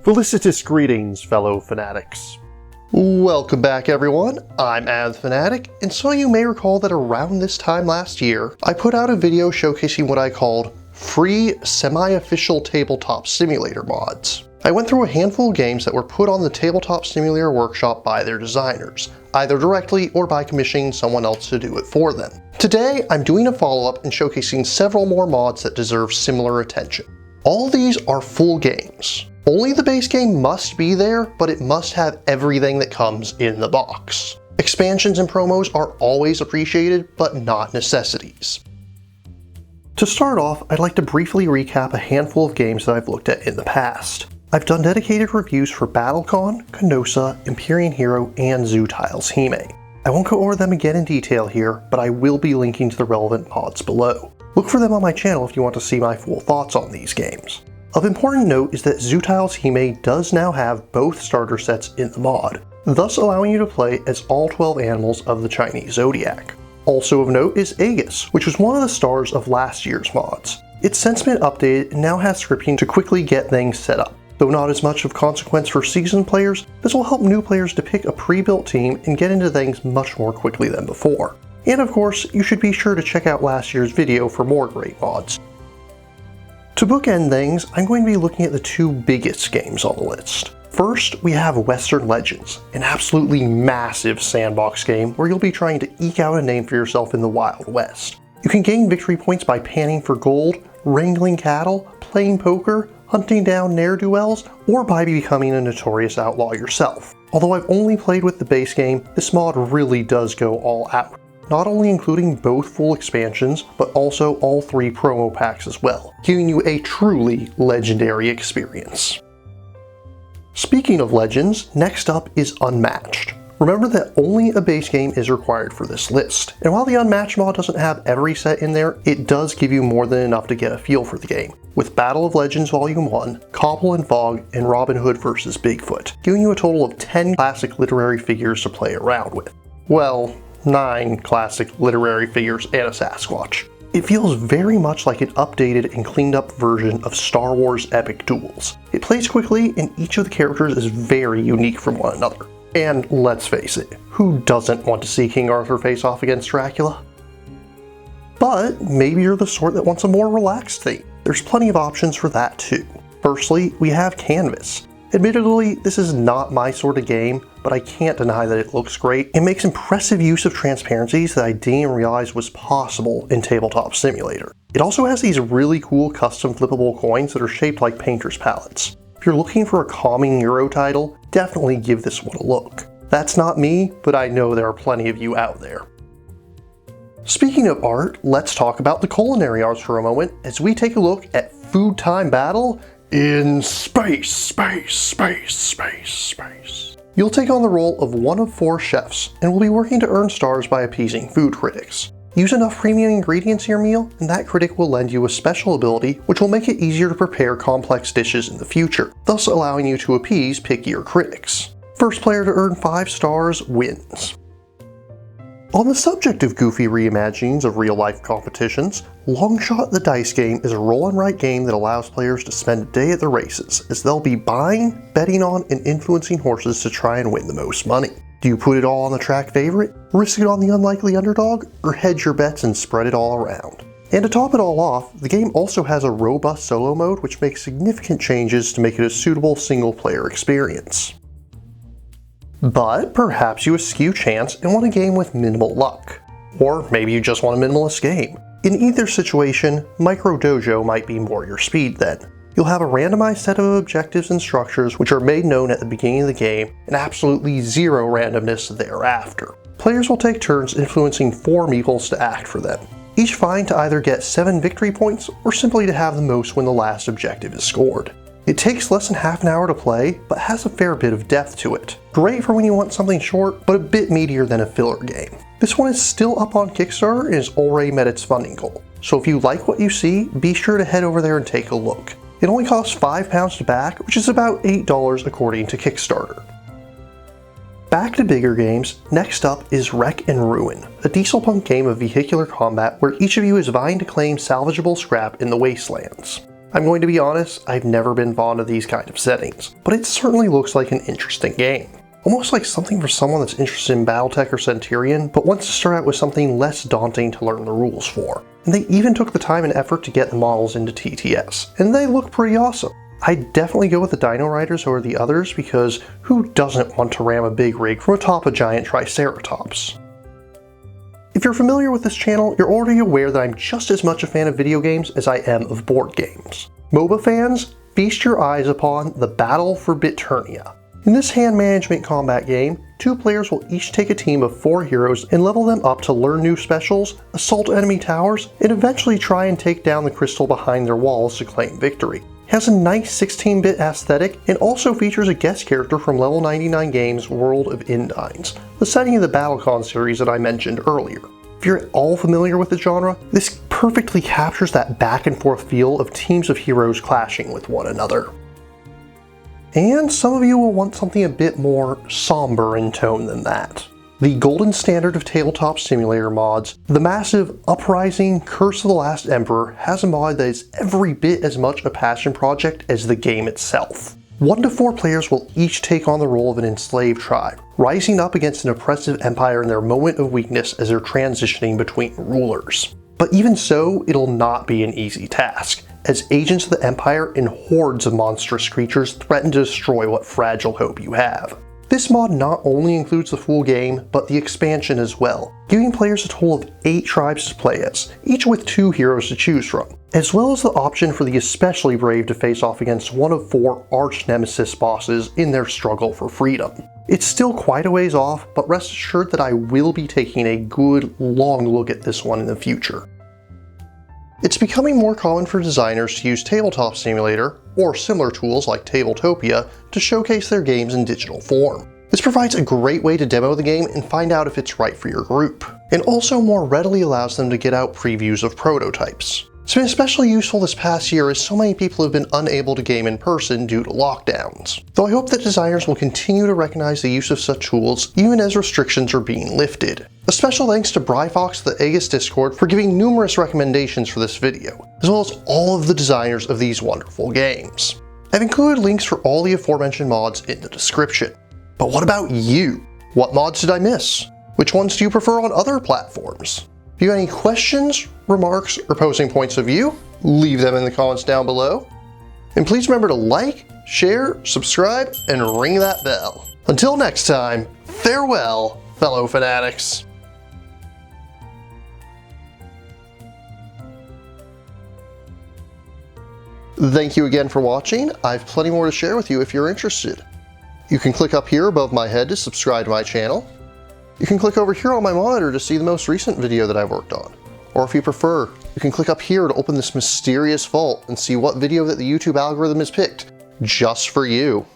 Felicitous greetings, fellow fanatics. Welcome back, everyone. I'm Fanatic, and some of you may recall that around this time last year, I put out a video showcasing what I called free semi-official Tabletop Simulator mods. I went through a handful of games that were put on the Tabletop Simulator workshop by their designers, either directly or by commissioning someone else to do it for them. Today, I'm doing a follow-up and showcasing several more mods that deserve similar attention. All of these are full games. Only the base game must be there, but it must have everything that comes in the box. Expansions and promos are always appreciated, but not necessities. To start off, I'd like to briefly recap a handful of games that I've looked at in the past. I've done dedicated reviews for BattleCon, Canossa, Empyrean Hero, and Zoo Tiles Hime. I won't go over them again in detail here, but I will be linking to the relevant mods below. Look for them on my channel if you want to see my full thoughts on these games. Of important note is that Zoo Tiles Hime does now have both starter sets in the mod, thus allowing you to play as all 12 animals of the Chinese zodiac. Also of note is Aegis, which was one of the stars of last year's mods. It's since been updated and now has scripting to quickly get things set up. Though not as much of consequence for seasoned players, this will help new players to pick a pre-built team and get into things much more quickly than before. And of course, you should be sure to check out last year's video for more great mods. To bookend things, I'm going to be looking at the two biggest games on the list. First, we have Western Legends, an absolutely massive sandbox game where you'll be trying to eke out a name for yourself in the Wild West. You can gain victory points by panning for gold, wrangling cattle, playing poker, hunting down ne'er-do-wells, or by becoming a notorious outlaw yourself. Although I've only played with the base game, this mod really does go all out. Not only including both full expansions, but also all 3 promo packs as well, giving you a truly legendary experience. Speaking of legends, next up is Unmatched. Remember that only a base game is required for this list, and while the Unmatched mod doesn't have every set in there, it does give you more than enough to get a feel for the game, with Battle of Legends Volume 1, Copple and Fog, and Robin Hood vs. Bigfoot, giving you a total of 10 classic literary figures to play around with. Well, 9 classic literary figures and a Sasquatch. It feels very much like an updated and cleaned up version of Star Wars Epic Duels. It plays quickly and each of the characters is very unique from one another. And let's face it, who doesn't want to see King Arthur face off against Dracula? But maybe you're the sort that wants a more relaxed theme. There's plenty of options for that too. Firstly, we have Canvas. Admittedly, this is not my sort of game, but I can't deny that it looks great. It makes impressive use of transparencies that I didn't even realize was possible in Tabletop Simulator. It also has these really cool custom flippable coins that are shaped like painter's palettes. If you're looking for a calming Euro title, definitely give this one a look. That's not me, but I know there are plenty of you out there. Speaking of art, let's talk about the culinary arts for a moment as we take a look at Food Time Battle in space. You'll take on the role of one of 4 chefs and will be working to earn stars by appeasing food critics. Use enough premium ingredients in your meal and that critic will lend you a special ability which will make it easier to prepare complex dishes in the future, thus allowing you to appease pickier critics. First player to earn 5 stars wins. On the subject of goofy reimaginings of real-life competitions, Longshot the Dice Game is a roll-and-write game that allows players to spend a day at the races, as they'll be buying, betting on, and influencing horses to try and win the most money. Do you put it all on the track favorite, risk it on the unlikely underdog, or hedge your bets and spread it all around? And to top it all off, the game also has a robust solo mode which makes significant changes to make it a suitable single-player experience. But perhaps you eschew chance and want a game with minimal luck. Or maybe you just want a minimalist game. In either situation, Micro Dojo might be more your speed then. You'll have a randomized set of objectives and structures which are made known at the beginning of the game, and absolutely zero randomness thereafter. Players will take turns influencing 4 meeples to act for them, each vying to either get 7 victory points or simply to have the most when the last objective is scored. It takes less than half an hour to play, but has a fair bit of depth to it. Great for when you want something short, but a bit meatier than a filler game. This one is still up on Kickstarter and has already met its funding goal. So if you like what you see, be sure to head over there and take a look. It only costs £5 to back, which is about $8 according to Kickstarter. Back to bigger games, next up is Wreck and Ruin, a dieselpunk game of vehicular combat where each of you is vying to claim salvageable scrap in the wastelands. I'm going to be honest, I've never been fond of these kind of settings, but it certainly looks like an interesting game. Almost like something for someone that's interested in Battletech or Centurion, but wants to start out with something less daunting to learn the rules for. And they even took the time and effort to get the models into TTS, and they look pretty awesome. I'd definitely go with the Dino Riders over the others because who doesn't want to ram a big rig from atop a giant Triceratops? If you're familiar with this channel, you're already aware that I'm just as much a fan of video games as I am of board games. MOBA fans, feast your eyes upon the Battle for Biternia. In this hand management combat game, 2 players will each take a team of 4 heroes and level them up to learn new specials, assault enemy towers, and eventually try and take down the crystal behind their walls to claim victory. It has a nice 16-bit aesthetic and also features a guest character from Level 99 Games' World of Indines, the setting of the BattleCon series that I mentioned earlier. If you're at all familiar with the genre, this perfectly captures that back and forth feel of teams of heroes clashing with one another. And some of you will want something a bit more somber in tone than that. The golden standard of tabletop simulator mods, the massive Uprising Curse of the Last Emperor has a mod that is every bit as much a passion project as the game itself. 1 to 4 players will each take on the role of an enslaved tribe, rising up against an oppressive empire in their moment of weakness as they're transitioning between rulers. But even so, it'll not be an easy task, as agents of the Empire and hordes of monstrous creatures threaten to destroy what fragile hope you have. This mod not only includes the full game, but the expansion as well, giving players a total of 8 tribes to play as, each with 2 heroes to choose from, as well as the option for the especially brave to face off against one of 4 arch-nemesis bosses in their struggle for freedom. It's still quite a ways off, but rest assured that I will be taking a good, long look at this one in the future. It's becoming more common for designers to use Tabletop Simulator, or similar tools like Tabletopia, to showcase their games in digital form. This provides a great way to demo the game and find out if it's right for your group, and also more readily allows them to get out previews of prototypes. It's been especially useful this past year as so many people have been unable to game in person due to lockdowns, though I hope that designers will continue to recognize the use of such tools even as restrictions are being lifted. A special thanks to Bryfox of the Aegis Discord for giving numerous recommendations for this video, as well as all of the designers of these wonderful games. I've included links for all the aforementioned mods in the description. But what about you? What mods did I miss? Which ones do you prefer on other platforms? If you have any questions, remarks, or posing points of view, leave them in the comments down below. And please remember to like, share, subscribe, and ring that bell. Until next time, farewell, fellow fanatics. Thank you again for watching. I have plenty more to share with you if you're interested. You can click up here above my head to subscribe to my channel. You can click over here on my monitor to see the most recent video that I've worked on. Or if you prefer, you can click up here to open this mysterious vault and see what video that the YouTube algorithm has picked just for you.